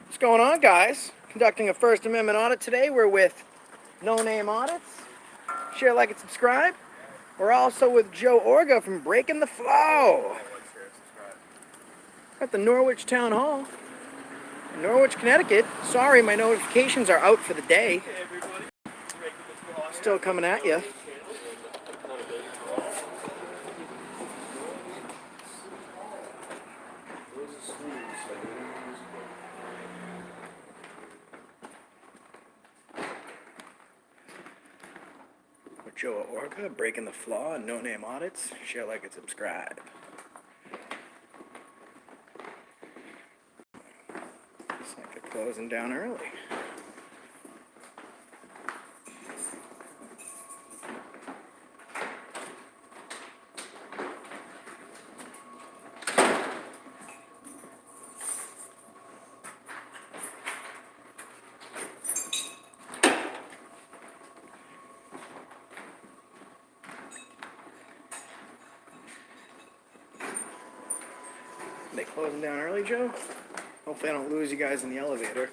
What's going on, guys? Conducting a First Amendment audit today. We're with No Name Audits. Share, like, and subscribe. We're also with Joe Orga from Breaking the Flow at the Norwich Town Hall in Norwich, Connecticut. Sorry, my notifications are out for the day. Still coming at you. With Joe Orga, Breaking the Flaw, and No Name Audits. Share, like, and subscribe. Looks like they're closing down early. They closing down early, Joe? Hopefully I don't lose you guys in the elevator.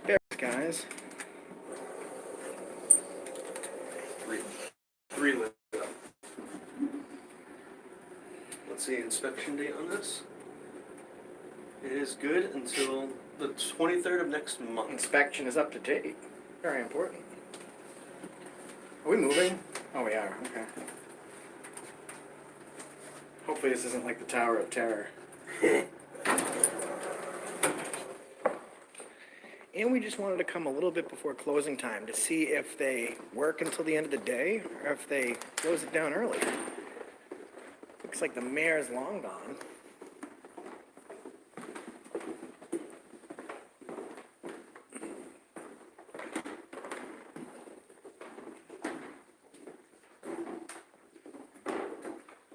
Bear with us, guys. Three lit up. What's the inspection date on this? It is good until the 23rd of next month. Inspection is up to date. Very important. Are we moving? Oh, we are. Okay. Hopefully this isn't like the Tower of Terror. And we just wanted to come a little bit before closing time to see if they work until the end of the day or if they close it down early. Looks like the mayor's long gone.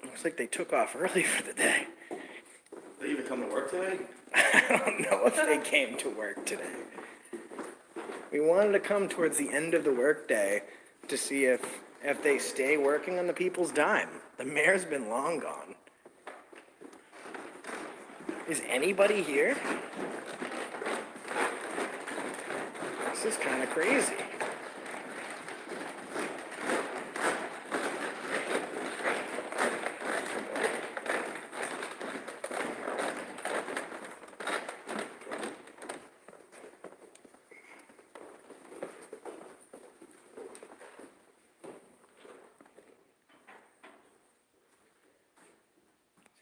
Looks like they took off early for the day. They even come to work today? I don't know if they came to work today. We wanted to come towards the end of the workday to see if they stay working on the people's dime. The mayor's been long gone. Is anybody here? This is kind of crazy.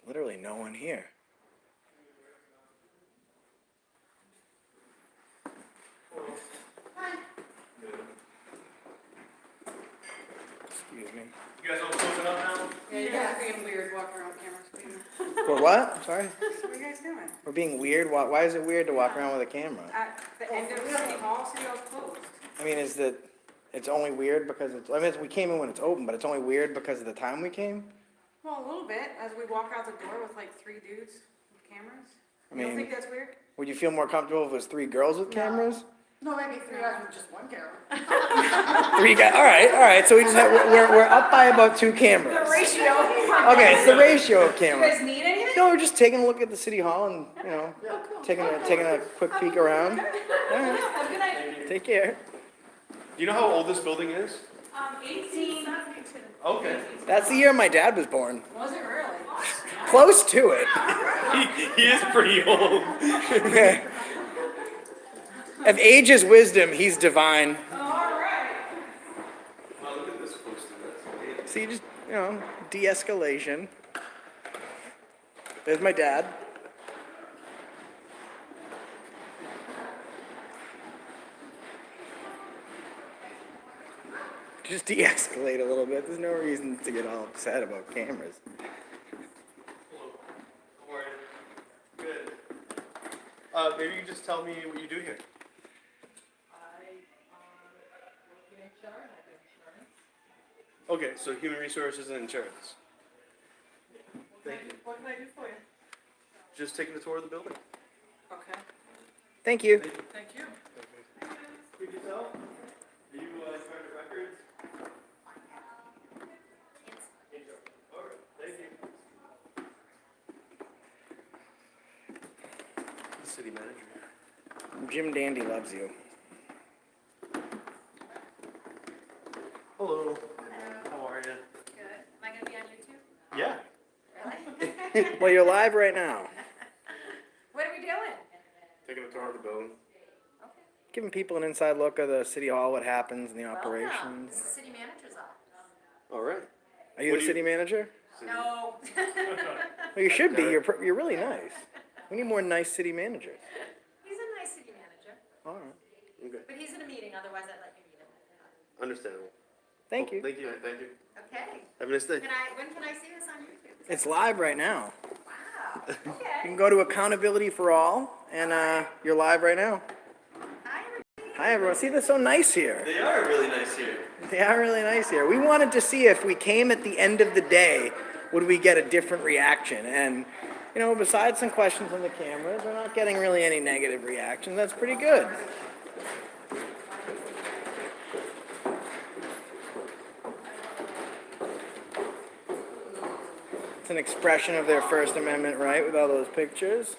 Literally no one here. Excuse me. You guys all closing up now? Yeah, you guys are being weird walking around with cameras. For what? Sorry? What are you guys doing? We're being weird? Why is it weird to walk around with a camera? At the end of City Hall, City Hall's closed. I mean, is that it's only weird because it's, I mean, we came in when it's open, but it's only weird because of the time we came? Well, a little bit, as we walk out the door with like 3 dudes with cameras. I You don't mean- think that's weird? Would you feel more comfortable if it was 3 girls with cameras? No, maybe 3 guys with just 1 camera. 3 guys, all right, so we just have, we're up by about 2 cameras. ratio. Okay, it's the ratio of You cameras. guys need anything? No, we're just taking a look at the city hall and, you know, taking a quick peek around. All right, Have a good night. take care. Do you know how old this building is? 1872. Okay. That's the year my dad was born. Was it really? Close to it. He is pretty old. If age is wisdom, he's divine. Alright. Wow, look at this poster. That's amazing. See, just, you know, de-escalation. There's my dad. Just de-escalate a little bit. There's no reason to get all upset about cameras. Don't worry. Good. Maybe you can just tell me what you do here. Okay, so human resources and insurance. Thank you. What can I do for you? Just taking a tour of the building. Okay. Thank you. Thank you. Could you tell? Are you starting records? All right, thank you. city manager. Jim Dandy loves you. Hello. How are you? Good. Am I gonna be on YouTube? Yeah. Really? Well, you're live right now. What are we doing? Taking a tour of the building. Okay. Giving people an inside look of the city hall, what happens in the Welcome. operations. This is city manager's office. All right. Are you What the do city manager? No. Well, you should be. You're really nice. We need more nice city managers. He's a nice city manager, All right. Okay. but he's in a meeting, otherwise I'd let you meet him. Understandable. Thank you. Thank you. Thank you. Okay. Have a nice day. When can I see this on YouTube? It's live right now. Wow. You Okay. can go to Accountability for All, and you're live right now. Hi, everybody. Hi, everyone. See, they're so nice here. They are really nice here. They are really nice here. We wanted to see if we came at the end of the day, would we get a different reaction? And, you know, besides some questions on the cameras, we're not getting really any negative reactions. That's pretty good. It's an expression of their First Amendment right with all those pictures.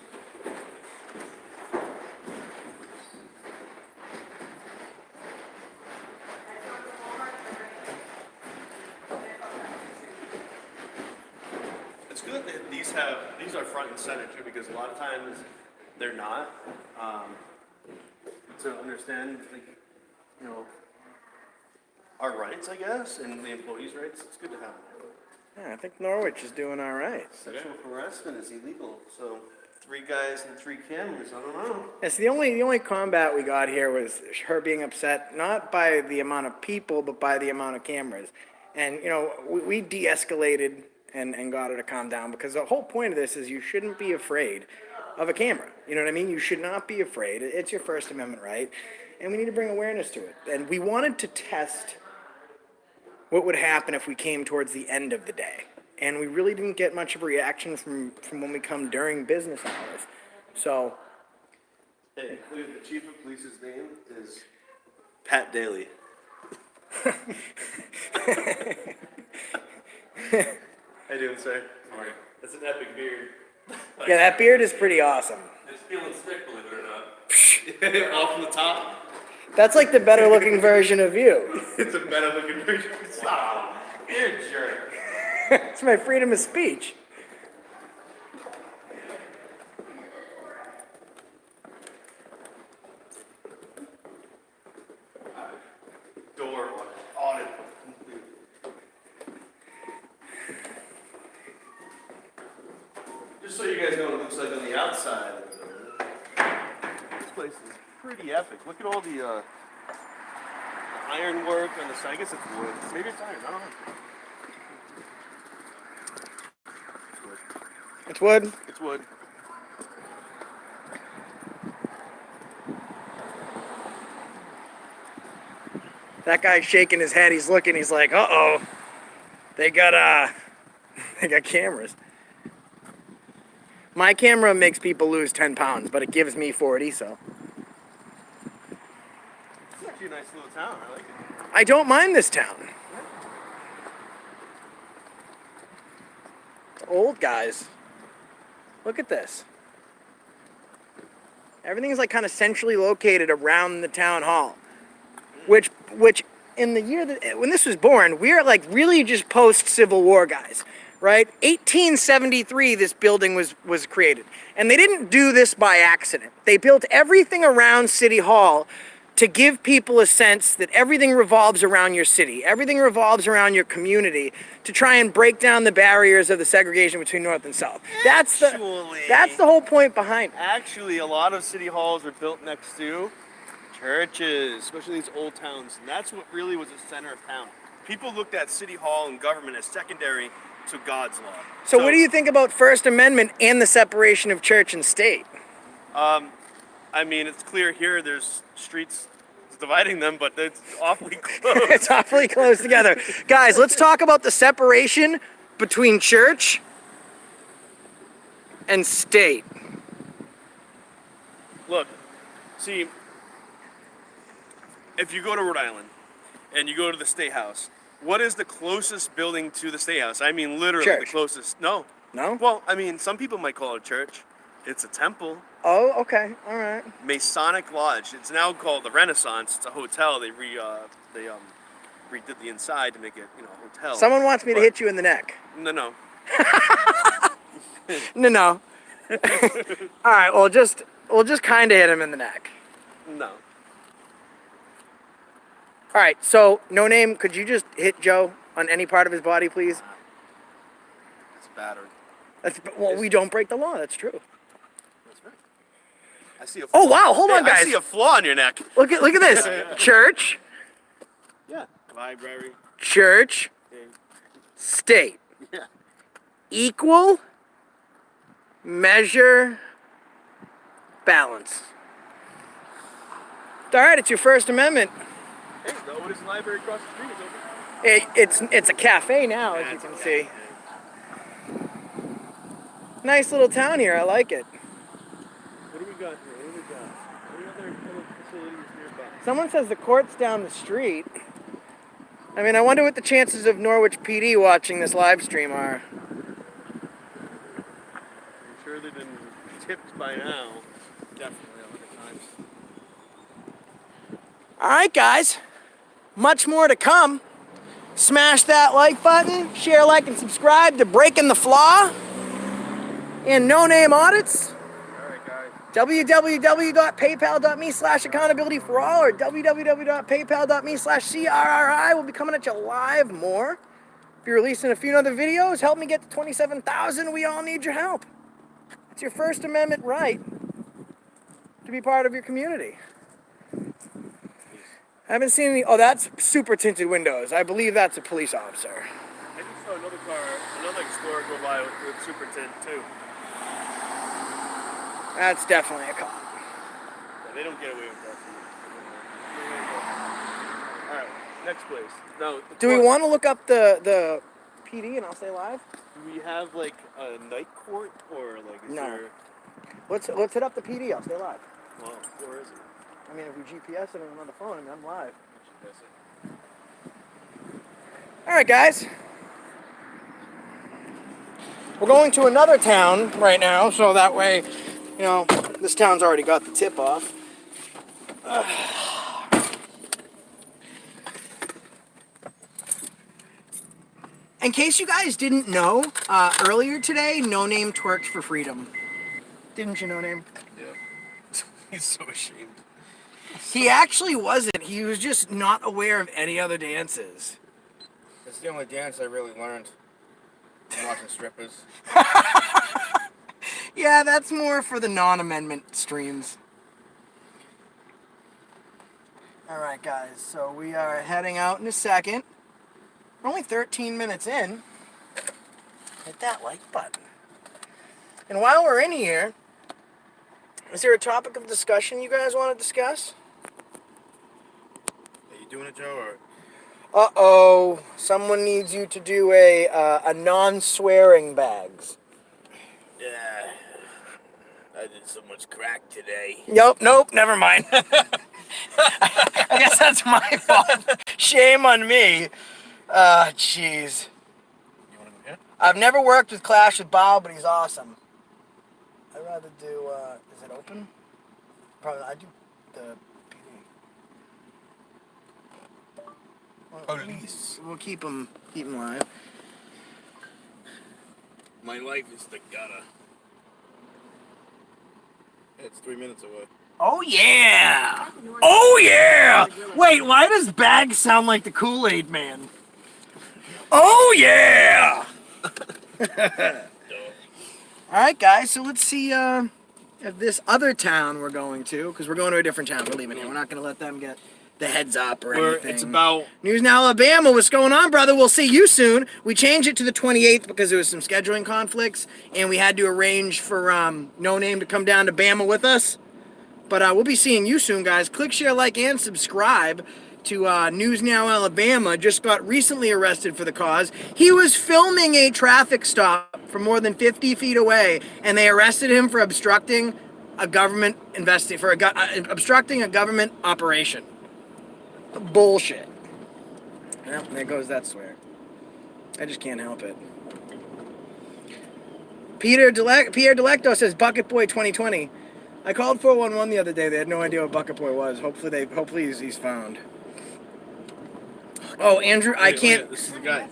It's good that these are front and center too, because a lot of times they're not. To understand, like, you know, our rights, I guess, and the employees' rights, it's good to have them. Yeah, I think Norwich is doing all right. Sexual harassment is illegal, so 3 guys and 3 cameras, I don't know. Yes, the only combat we got here was her being upset, not by the amount of people, but by the amount of cameras. And, you know, we de-escalated and got her to calm down, because the whole point of this is you shouldn't be afraid of a camera. You know what I mean? You should not be afraid. It's your First Amendment right, and we need to bring awareness to it. And we wanted to test what would happen if we came towards the end of the day. And we really didn't get much of a reaction from when we come during business hours. So, Hey, the chief of police's name is Pat Daly. How you doing, sir? Sorry. That's an epic beard. yeah, that beard is pretty awesome. It's feeling sick, believe it or not. Off from the top. That's like the better looking version of you. It's a better looking version. Stop. You're a jerk. It's my freedom of speech. Door audit. Just so you guys know what it looks like on the outside. This place is pretty epic. Look at all the ironwork on the side. I guess it's wood. Maybe it's iron. I don't know. It's wood. It's wood. That guy's shaking his head. He's looking. He's like, uh-oh. They got cameras. My camera makes people lose 10 pounds, but it gives me 40, so. It's actually a nice little town. I like it. I don't mind this town. It's old, guys. Look at this. Everything's like kind of centrally located around the town hall, which in the year that when this was born, we are like really just post Civil War guys, right? 1873, this building was created, and they didn't do this by accident. They built everything around City Hall to give people a sense that everything revolves around your city, everything revolves around your community, to try and break down the barriers of the segregation between North and South. That's the whole point behind it. Actually, a lot of city halls were built next to churches, especially these old towns. And that's what really was the center of town. People looked at city hall and government as secondary to God's law. So what do you think about First Amendment and the separation of church and state? I mean, it's clear here there's streets dividing them, but it's awfully close. It's awfully close together. Guys, let's talk about the separation between church and state. Look, see, if you go to Rhode Island and you go to the State House, what is the closest building to the State House? I mean, literally Church. the closest. No. No? Well, I mean, some people might call it a church. It's a temple. Oh, okay. All right. Masonic Lodge. It's now called the Renaissance. It's a hotel. They redid the inside to make it, a hotel. Someone wants me to But- hit you in the neck. No. No. All right. We'll just kind of hit him in the neck. No. All right. So, no name. Could you just hit Joe on any part of his body, please? It's battered. Well, we don't break the law. That's true. That's right. I see a Oh wow! Hold on, I guys. see a flaw in your neck. Look at this. Church, Yeah. Library. church, Thing. state. Yeah. Equal, measure, balance. All right, it's your First Amendment. Hey, the Otis Library across the street is open. It's a cafe now, as you can see. Nice little town here. I like it. What do we got here? What do we got? Any other public facilities nearby? Someone says the court's down the street. I mean, I wonder what the chances of Norwich PD watching this live stream are. I'm sure they've been tipped by now. Definitely a 100 times. All right, guys. Much more to come. Smash that like button, share, like, and subscribe to Breaking the Flaw and No Name Audits. All right, guys. www.paypal.me/accountabilityforall or www.paypal.me/CRRI. We'll be coming at you live more. Be releasing a few other videos. Help me get to 27,000. We all need your help. It's your First Amendment right to be part of your community. I haven't seen any. Oh, that's super tinted windows. I believe that's a police officer. I just saw another Explorer go by with super tint too. That's definitely a cop. Yeah, they don't get away with that. All right, next place. No. Do we want to look up the PD and I'll stay live? Do we have like a night court or like is No. there? Let's hit up the PD. I'll stay live. Well, where is it? I mean, if we GPS it on the phone, I mean, I'm live. All right, guys. We're going to another town right now, so that way, this town's already got the tip off. In case you guys didn't know, earlier today, No Name twerked for freedom. Didn't you, No Name? Yeah. He's so ashamed. He actually wasn't. He was just not aware of any other dances. It's the only dance I really learned from watching strippers. Yeah, that's more for the non-amendment streams. Alright, guys, so we are heading out in a second. We're only 13 minutes in. Hit that like button. And while we're in here, is there a topic of discussion you guys want to discuss? Are you doing it, Joe, or? Uh-oh, someone needs you to do a non-swearing bags. Yeah. I did so much crack today. Nope, never mind. I guess that's my fault. Shame on me. Jeez. You want to go here? I've never worked with Clash with Bob, but he's awesome. I'd rather do, is it open? Probably, I do the PD. Police. We'll keep him live. My life is the gutter. It's 3 minutes away. Oh yeah! Oh yeah! Wait, why does Bag sound like the Kool-Aid Man? Oh yeah! Alright guys, so let's see if this other town we're going to, because we're going to a different town, we're leaving here. We're not going to let them get the heads up or anything. It's about News Now Alabama, what's going on, brother? We'll see you soon. We changed it to the 28th because there was some scheduling conflicts, and we had to arrange for No Name to come down to Bama with us. But we'll be seeing you soon, guys. Click, share, like, and subscribe to News Now Alabama. Just got recently arrested for the cause. He was filming a traffic stop from more than 50 feet away, and they arrested him for obstructing a government obstructing a government operation. Bullshit. Well, there goes that swear. I just can't help it. Pierre Delecto says Bucket Boy 2020. I called 411 the other day. They had no idea what Bucket Boy was. Hopefully he's found. Oh, Andrew, I Wait, can't. This is the guy.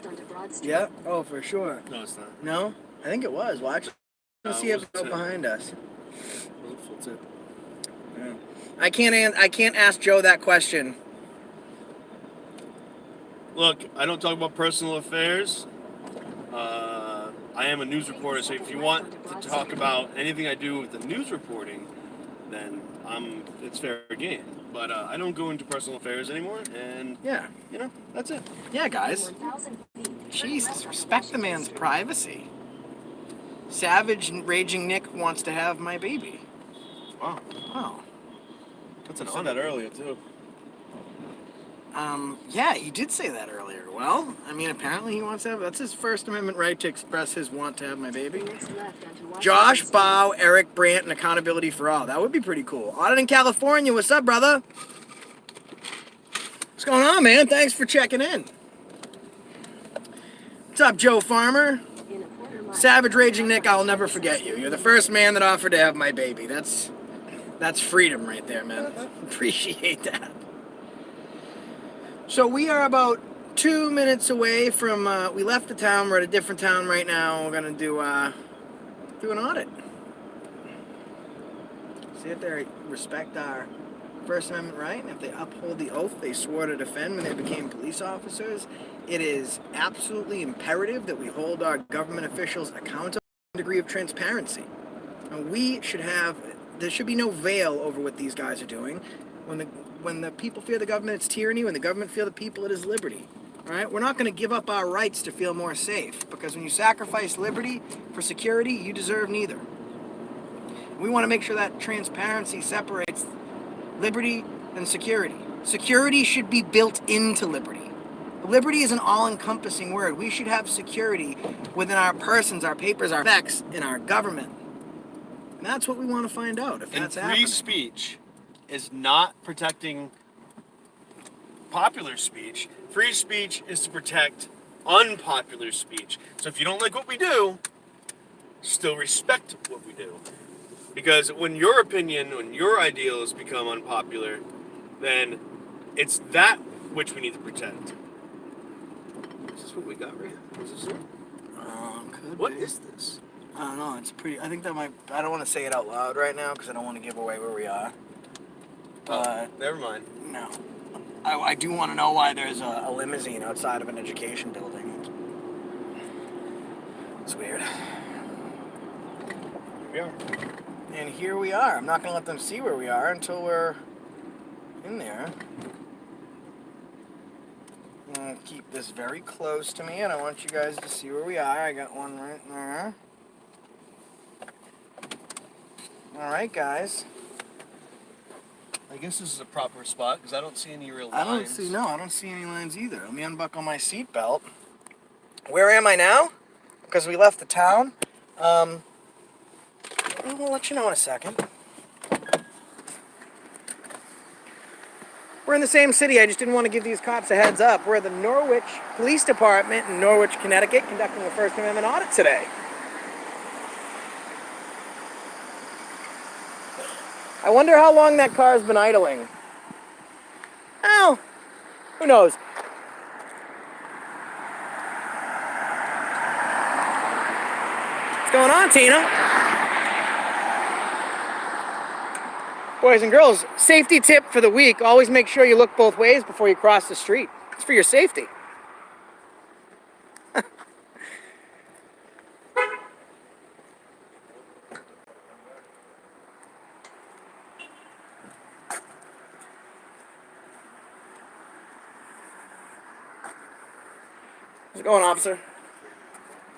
Yeah. Oh, for sure. No, it's not. No, I think it was. Watch. Let's see if it's wasn't behind us. Wasn't full tip. Yeah. I can't ask Joe that question. Look, I don't talk about personal affairs. I am a news reporter, so if you want to talk about anything I do with the news reporting, then it's fair game. But I don't go into personal affairs anymore, and Yeah. that's it. Yeah, guys. Jesus, respect the man's privacy. Savage Raging Nick wants to have my baby. Wow, Wow. that's an honor. That earlier too. Yeah, he did say that earlier. Well, I mean, apparently he wants to have, that's his First Amendment right to express his want to have my baby. Josh Bow, Eric Brandt, and Accountability for All. That would be pretty cool. Audit in California, what's up, brother? What's going on, man? Thanks for checking in. What's up, Joe Farmer? Savage Raging Nick, I'll never forget you. You're the first man that offered to have my baby. That's freedom right there, man. Appreciate that. So we are about 2 minutes away from, we left the town, we're at a different town right now. We're going to do an audit. See if they respect our First Amendment right, and if they uphold the oath they swore to defend when they became police officers. It is absolutely imperative that we hold our government officials accountable to a degree of transparency. And there should be no veil over what these guys are doing. When the people fear the government, it's tyranny. When the government fear the people, it is liberty. All right? We're not going to give up our rights to feel more safe, because when you sacrifice liberty for security, you deserve neither. We want to make sure that transparency separates liberty and security. Security should be built into liberty. Liberty is an all-encompassing word. We should have security within our persons, our papers, our effects, in our government. And that's what we want to find out, if that's Free happening. speech is not protecting popular speech. Free speech is to protect unpopular speech. So if you don't like what we do, still respect what we do. Because when your opinion, when your ideals become unpopular, then it's that which we need to protect. Is this what we got right here? Is this it? What is this? I don't know. It's pretty. I think that might. I don't want to say it out loud right now because I don't want to give away where we are. Never mind. No. I do want to know why there's a limousine outside of an education building. It's weird. Here we are. And here we are. I'm not going to let them see where we are until we're in there. I'm going to keep this very close to me, and I want you guys to see where we are. I got one right there. All right, guys. I guess this is a proper spot because I don't see any real lines. I don't see any lines either. Let me unbuckle my seatbelt. Where am I now? Because we left the town. We'll let you know in a second. We're in the same city. I just didn't want to give these cops a heads up. We're at the Norwich Police Department in Norwich, Connecticut, conducting a First Amendment audit today. I wonder how long that car's been idling. Oh, who knows? What's going on, Tina? Boys and girls, safety tip for the week. Always make sure you look both ways before you cross the street. It's for your safety. How's it going, officer?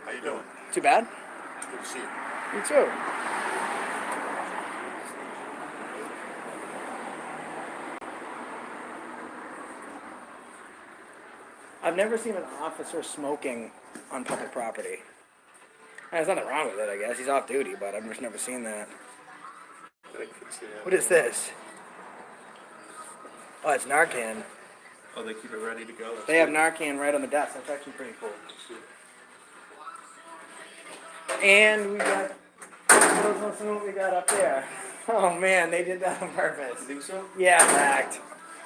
How you doing? Too bad? Good to see you. You too. I've never seen an officer smoking on public property. There's nothing wrong with it, I guess. He's off duty, but I've just never seen that. What is this? Oh, it's Narcan. Oh, they keep it ready to go. That's They have Narcan right on the desk. That's actually pretty cool. And we got, listen to what we got up there. Oh man, they did that on purpose. You think so? Yeah, fact.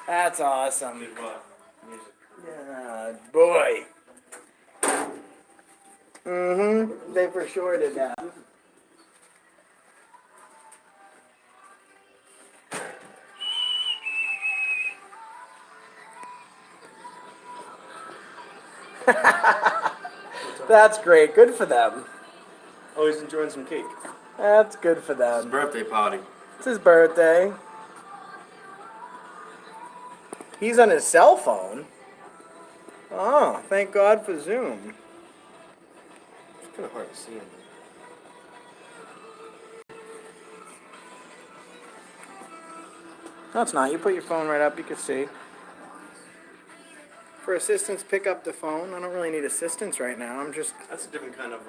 That's awesome. Did what? Music. Yeah, boy. Mm-hmm. They for sure did that. That's great. Good for them. Oh, he's enjoying some cake. That's good for His them. birthday party. It's his birthday. He's on his cell phone. Oh, thank God for Zoom. It's kind of hard to see him. No, it's not. You put your phone right up, you can see. For assistance, pick up the phone. I don't really need assistance right now. I'm just, That's a different kind of,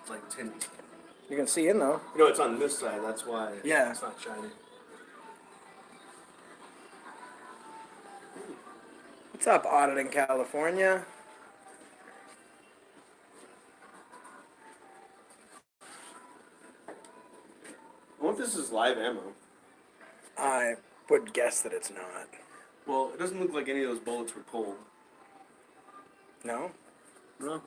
like tint. you can see in though. You know, it's on this side, that's why Yeah. it's not shiny. What's up, Audit in California? I wonder if this is live ammo. I would guess that it's not. Well, it doesn't look like any of those bullets were pulled. No? No.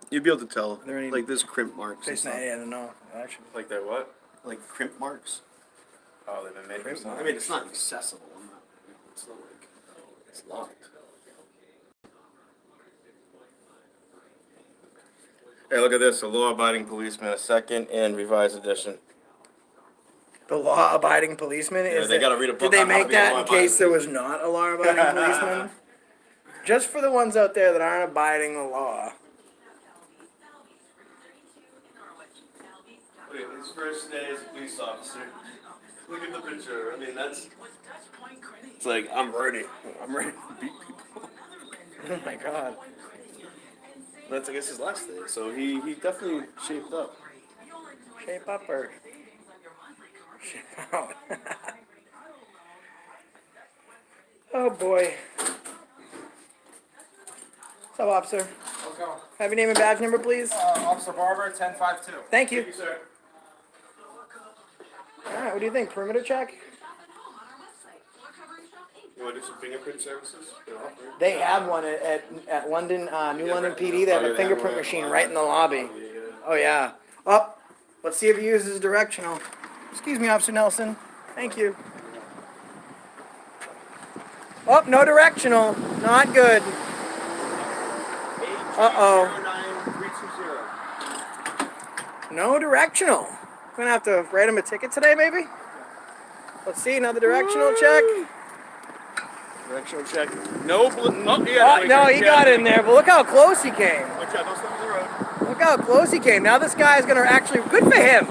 You'd be able to tell. Are there any- Like there's crimp marks and It's not, stuff. yeah, no, actually. Like that what? Like crimp marks. Oh, they've been made for Crimp something. I mean, it's not accessible. It's not like, it's locked. Hey, look at this. A law-abiding policeman, a second and revised edition. The law-abiding policeman is. they it- gotta read a book Did they on how to make be a that in law-abiding case there was not a law-abiding policeman? Just for the ones out there that aren't abiding the law. Wait, his first day as a police officer. Look at the picture. I mean, that's. It's like, I'm ready. I'm ready to beat people. Oh my God. That's, I guess, his last day. So he definitely shaped up. Shape up or shape out. Oh boy. What's up, officer? Okay. Have your name and badge number, please. Officer Barber, 1052. Thank you. Thank you, sir. All right, what do you think? Perimeter check? You want to do some fingerprint services? They're offering. They have one at London, New London PD. They have a fingerprint machine right in the lobby. Oh yeah. Up. Let's see if he uses directional. Excuse me, Officer Nelson. Thank you. Oh, no directional. Not good. Uh-oh. 09320. No directional. Gonna have to write him a ticket today, maybe? Let's see, another directional check. Directional check. No blue. Oh, Oh, no, he got in there, but look how close he came. Watch out, don't stop on the road. Look how close he came. Now this guy's gonna actually, good for him.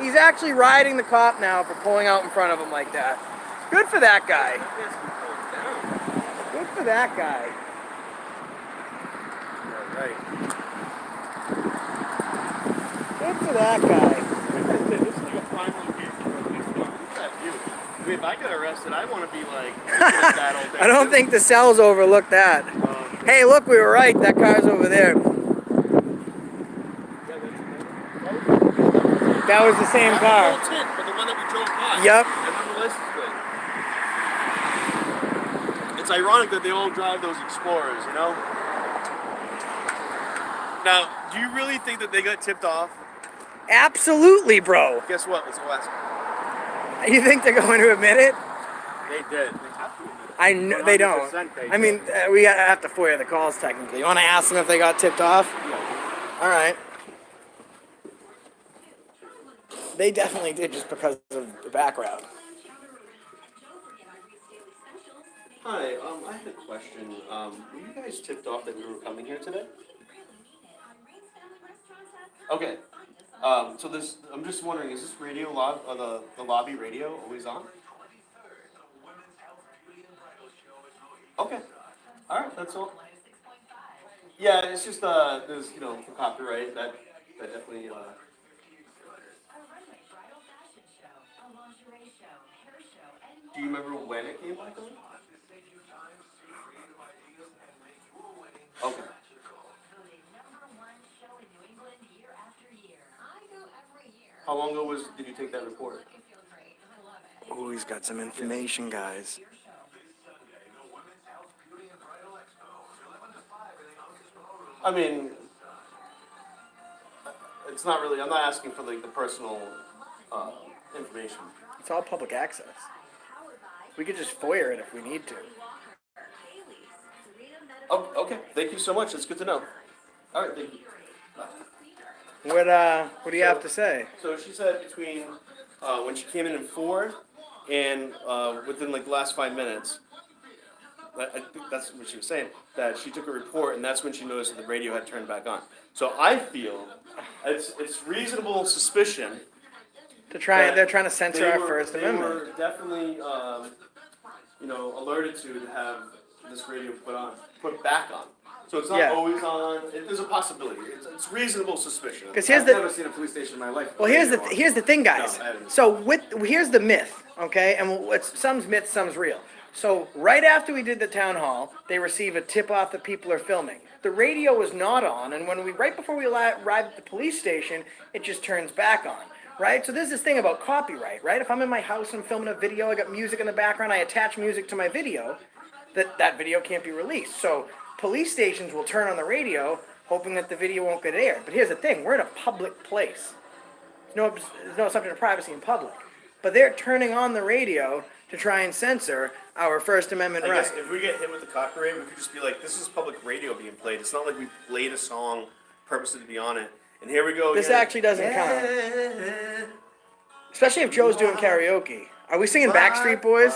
He's actually riding the cop now for pulling out in front of him like that. Good for that guy. Good for that guy. Right. Good for that guy. This is like a prime location for a police car. Look at that view. I mean, if I get arrested, I want to be like that all day. I don't think the cells overlooked that. Hey, look, we were right. That car's over there. That was the same car. Full tint, but the one that we drove by. Yep. I remember the license plate. It's ironic that they all drive those Explorers, you know? Now, do you really think that they got tipped off? Absolutely, bro. Guess what? Let's go ask them. You think they're going to admit it? They did. They have to admit it. I know they don't. 100% they I mean, we have to FOIA the calls technically. You want to ask them if they got tipped off? All right. They definitely did just because of the background. Hi, I had a question. Were you guys tipped off that we were coming here today? Okay. So this, I'm just wondering, is this radio the lobby radio always on? Okay. All right, that's all. Yeah, it's just there's for copyright that definitely Do you remember when it came back on? Okay. How long ago did you take that report? Oh, he's got some information, guys. I mean, it's not really. I'm not asking for like the personal information. It's all public access. We could just FOIA it if we need to. Oh, okay. Thank you so much. It's good to know. All right, thank you. What do you have to say? So she said between when she came in at 4 and within like the last 5 minutes, I think that's what she was saying, that she took a report and that's when she noticed that the radio had turned back on. So I feel it's reasonable suspicion. They're trying to censor our First Amendment. They were definitely, alerted to have this radio put back on. So it's not always on. There's a possibility. It's reasonable suspicion. Because I've never seen a police station in my life. Well, here's the thing, guys. No, I haven't. So here's the myth, okay? And some's myth, some's real. So right after we did the town hall, they receive a tip off that people are filming. The radio was not on, and right before we arrived at the police station, it just turns back on. Right? So there's this thing about copyright, right? If I'm in my house and filming a video, I got music in the background, I attach music to my video, that video can't be released. So police stations will turn on the radio, hoping that the video won't get aired. But here's the thing, we're in a public place. There's no subject of privacy in public. But they're turning on the radio to try and censor our First Amendment I right. guess if we get hit with the copyright, we could just be like, this is public radio being played. It's not like we played a song purposely to be on it. And here we go. This again. actually doesn't count. Especially if Joe's doing karaoke. Are we singing Backstreet Boys?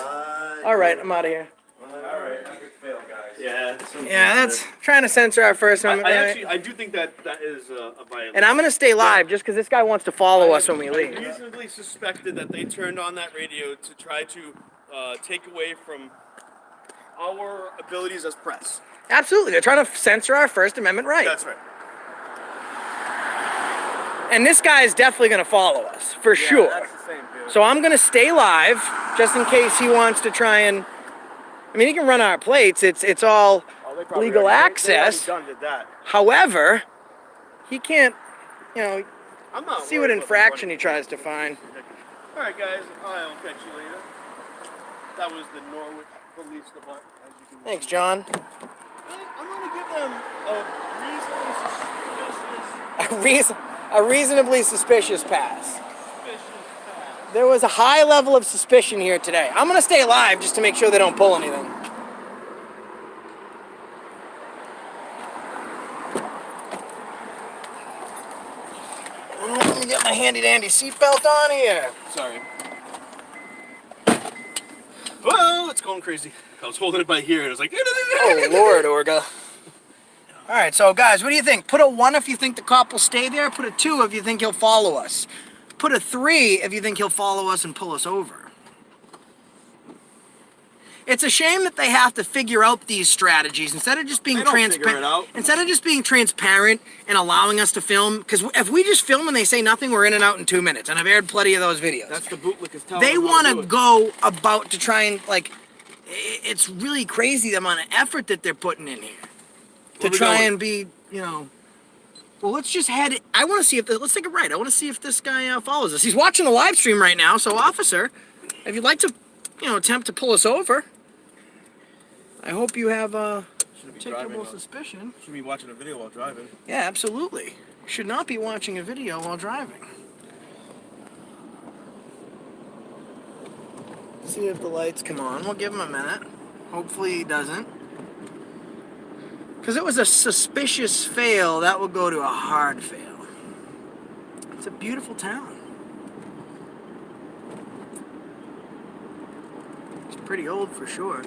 All right, I'm out of here. All right. Epic fail, guys. Yeah. Yeah, that's trying to censor our First Amendment right. I do think that is a violation. And I'm going to stay live just because this guy wants to follow us when we I leave. reasonably suspected that they turned on that radio to try to take away from our abilities as press. Absolutely. They're trying to censor our First Amendment right. That's right. And this guy is definitely going to follow us, for sure. That's the same, dude. So I'm going to stay live just in case he wants to try and... I mean, he can run our plates. It's all legal access. Did that. However, he can't, I'm not see worried what about infraction the he tries to find. All right, guys. I'll catch you later. That was the Norwich Police Department. As you can Thanks, see. John. I'm going to give them a reasonably suspicious A reasonably suspicious pass. There was a high level of suspicion here today. I'm going to stay alive just to make sure they don't pull anything. Let me get my handy-dandy seatbelt on here. Sorry. Whoa, it's going crazy. I was holding it by here and I was like, Oh, Lord, Orga. All right, so guys, what do you think? Put a 1 if you think the cop will stay there. Put a 2 if you think he'll follow us. Put a 3 if you think he'll follow us and pull us over. It's a shame that they have to figure out these strategies instead of just being They don't figure it transparent. out. Instead of just being transparent and allowing us to film, because if we just film and they say nothing, we're in and out in 2 minutes. And I've aired plenty of those videos. That's the bootlickers telling They them how want do to it. go about to try and it's really crazy the amount of effort that they're putting in here to Where we try going? and be, well, let's just head it. I want to see if let's take it right. I want to see if this guy follows us. He's watching the live stream right now. So, officer, if you'd like to, attempt to pull us over, I hope you have Shouldn't be driving, articulable though. suspicion. Should be watching a video while driving. Yeah, absolutely. Should not be watching a video while driving. See if the lights come on. We'll give him a minute. Hopefully he doesn't. Because it was a suspicious fail, that will go to a hard fail. It's a beautiful town. It's pretty old for sure.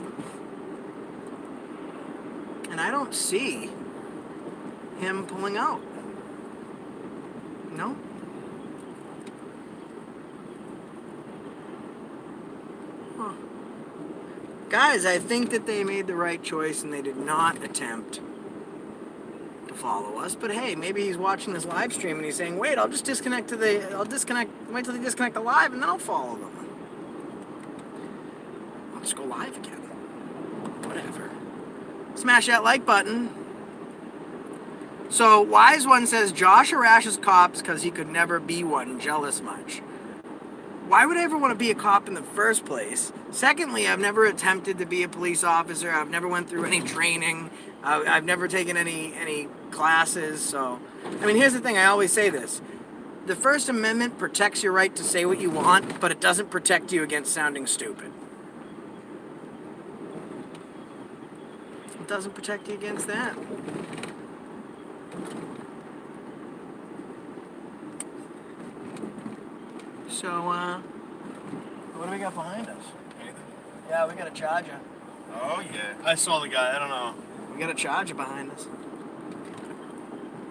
And I don't see him pulling out. No? Huh. Guys, I think that they made the right choice and they did not attempt to follow us. But hey, maybe he's watching this live stream and he's saying, wait, wait till they disconnect the live and then I'll follow them. I'll just go live again. Whatever. Smash that like button. So, Wise One says Josh harasses cops because he could never be one, jealous much. Why would I ever want to be a cop in the first place? Secondly, I've never attempted to be a police officer. I've never went through any training. I've never taken any classes. So, I mean, here's the thing. I always say this. The First Amendment protects your right to say what you want, but it doesn't protect you against sounding stupid. It doesn't protect you against that. So, what do we got behind us? Yeah, we got a Charger. Oh yeah. I saw the guy. I don't know. We got a Charger behind us.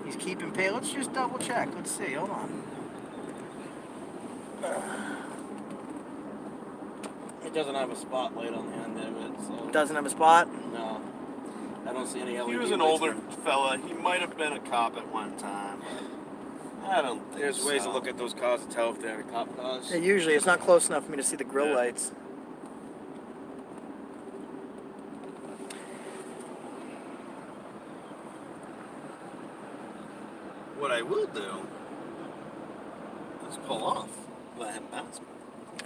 He's keeping pay. Let's just double check. Let's see. Hold on. It doesn't have a spotlight on the end of it, so Doesn't have a spot. no. I don't see any LED He was an lights older there. fella. He might have been a cop at one time. I don't think There's ways so. to look at those cars to tell if they're cop cars. Yeah, usually it's not close enough for me to see the grill Yeah. lights. What I will do is pull off. Let him bounce me.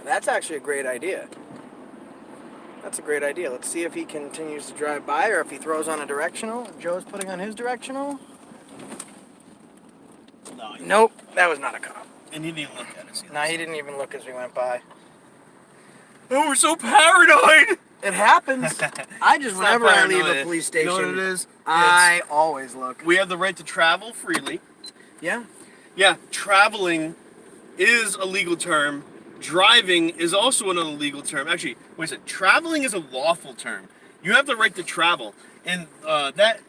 That's actually a great idea. That's a great idea. Let's see if he continues to drive by or if he throws on a directional. Joe's putting on his directional. No, Nope, that was not a cop. And you didn't even look at us either. No, he didn't even look as we went by. Oh, we're so paranoid! It happens. I just, It's not whenever I leave a paranoia. police You know station, what it is? I always look. We have the right to travel freely. Yeah. Yeah, traveling is a legal term. Driving is also another legal term. Actually, wait a second. Traveling is a lawful term. You have the right to travel, and that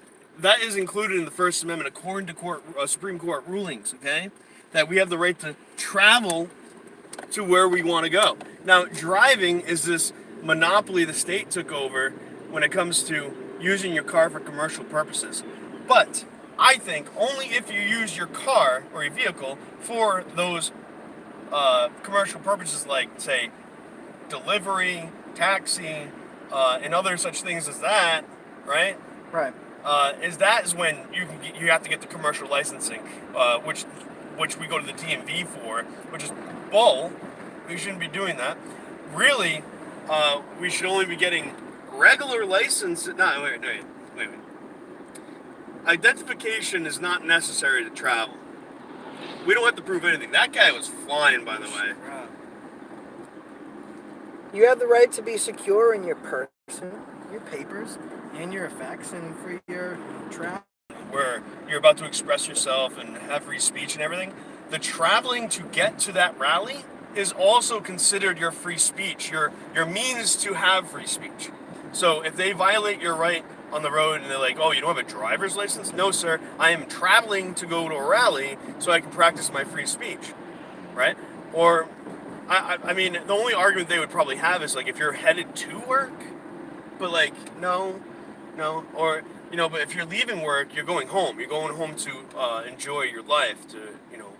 is included in the First Amendment according to Supreme Court rulings. Okay, that we have the right to travel to where we want to go. Now, driving is this monopoly the state took over when it comes to using your car for commercial purposes. But I think only if you use your car or your vehicle for those commercial purposes, like, say, delivery, taxi, and other such things as that, right? Right. Is when you have to get the commercial licensing, which we go to the DMV for, which is bull. We shouldn't be doing that. Really, we should only be getting regular license. No, wait. Identification is not necessary to travel. We don't have to prove anything. That guy was flying, by the way. You have the right to be secure in your person, your papers, and your effects, and for your travel. Where you're about to express yourself and have free speech and everything. The traveling to get to that rally is also considered your free speech, your means to have free speech. So if they violate your right on the road and they're like, oh, you don't have a driver's license? No, sir, I am traveling to go to a rally so I can practice my free speech, right? Or, I mean, the only argument they would probably have is, like, if you're headed to work, but, like, no, or, you know, but if you're leaving work, you're going home. You're going home to enjoy your life, to, you know,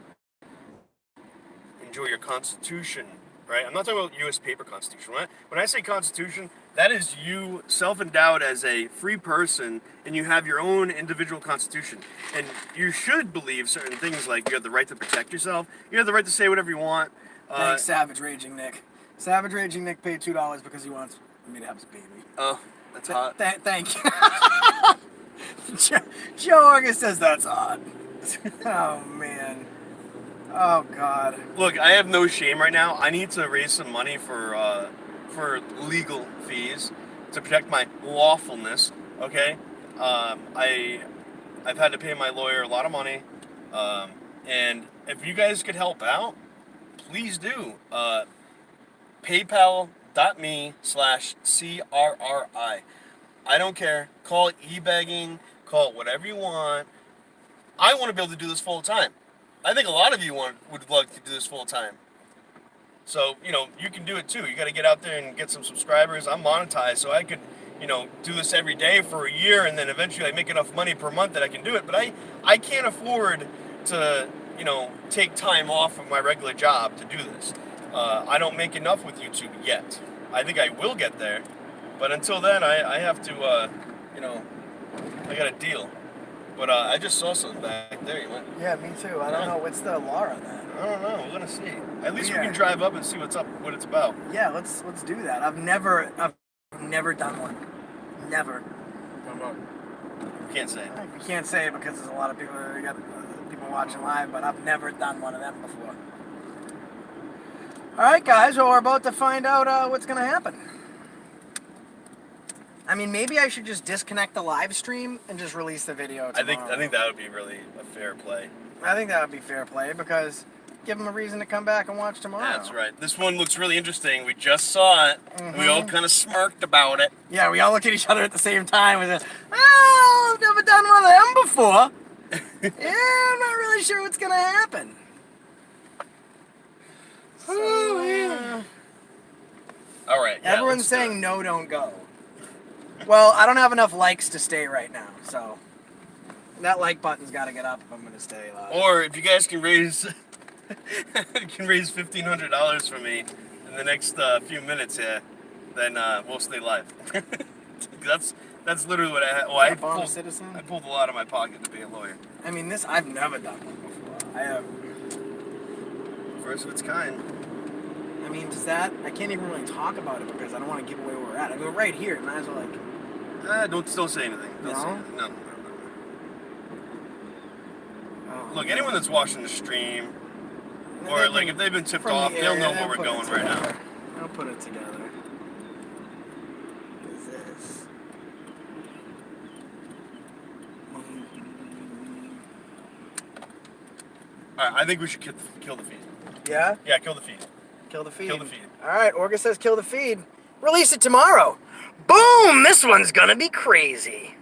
enjoy your Constitution, right? I'm not talking about U.S. paper Constitution. When I say Constitution, that is you self-endowed as a free person, and you have your own individual Constitution. And you should believe certain things, like you have the right to protect yourself, you have the right to say whatever you want. Thanks, Savage Raging Nick. Savage Raging Nick paid $2 because he wants me to have his baby. Oh, that's hot. Thank you. Joe August says that's odd. Oh, man. Oh, God. Look, I have no shame right now. I need to raise some money for legal fees to protect my lawfulness. Okay, I've had to pay my lawyer a lot of money, and if you guys could help out, please do. PayPal.me/CRRI. I don't care. Call it e-begging. Call it whatever you want. I want to be able to do this full time. I think a lot of you would love to do this full time. So, you know, you can do it too. You got to get out there and get some subscribers. I'm monetized, so I could, you know, do this every day for a year, and then eventually I make enough money per month that I can do it. But I can't afford to, you know, take time off from my regular job to do this. I don't make enough with YouTube yet. I think I will get there. But until then, I have to, you know, I got a deal. But I just saw something back there. You went. Yeah, me too. I don't know. What's the law on that? I don't know. We're gonna see. At least we Yeah. can drive up and see what's up, what it's about. Yeah, let's do that. I've never done one. Never. Can't say. You can't say it because there's a lot of people. We got people watching live, but I've never done one of them before. All right, guys. Well, we're about to find out what's gonna happen. I mean, maybe I should just disconnect the live stream and just release the video tomorrow. I think that would be really a fair play. I think that would be fair play because give them a reason to come back and watch tomorrow. That's right. This one looks really interesting. We just saw it. We all kind of smirked about it. Yeah, we all looked at each other at the same time and said, "Oh, I've never done one of them before." Yeah, I'm not really sure what's gonna happen. Oh, yeah. All right. Yeah, Everyone's let's do saying it. no, don't go. Well, I don't have enough likes to stay right now, so that like button's got to get up if I'm gonna stay live. Or if you guys can raise $1,500 for me in the next few minutes here, then we'll stay live. That's literally what I had. Well, Bond a citizen? I pulled a lot of my pocket to be a lawyer. I mean, I've never done one before. I have. First of its kind. I mean, I can't even really talk about it because I don't want to give away where we're at. I mean, we're right here. Might as well Don't say anything. Don't say No? anything. No. Oh, Look, anyone that's watching the stream, They or like can- if they've been tipped from off, the they'll area, know they'll where we're put it going right now. together. I'll put it together. What is this? All right, I think we should kill the feed. Yeah? Yeah, kill the feed. Kill the feed. Kill the feed. All right, Orga says kill the feed. Release it tomorrow. Boom! This one's gonna be crazy.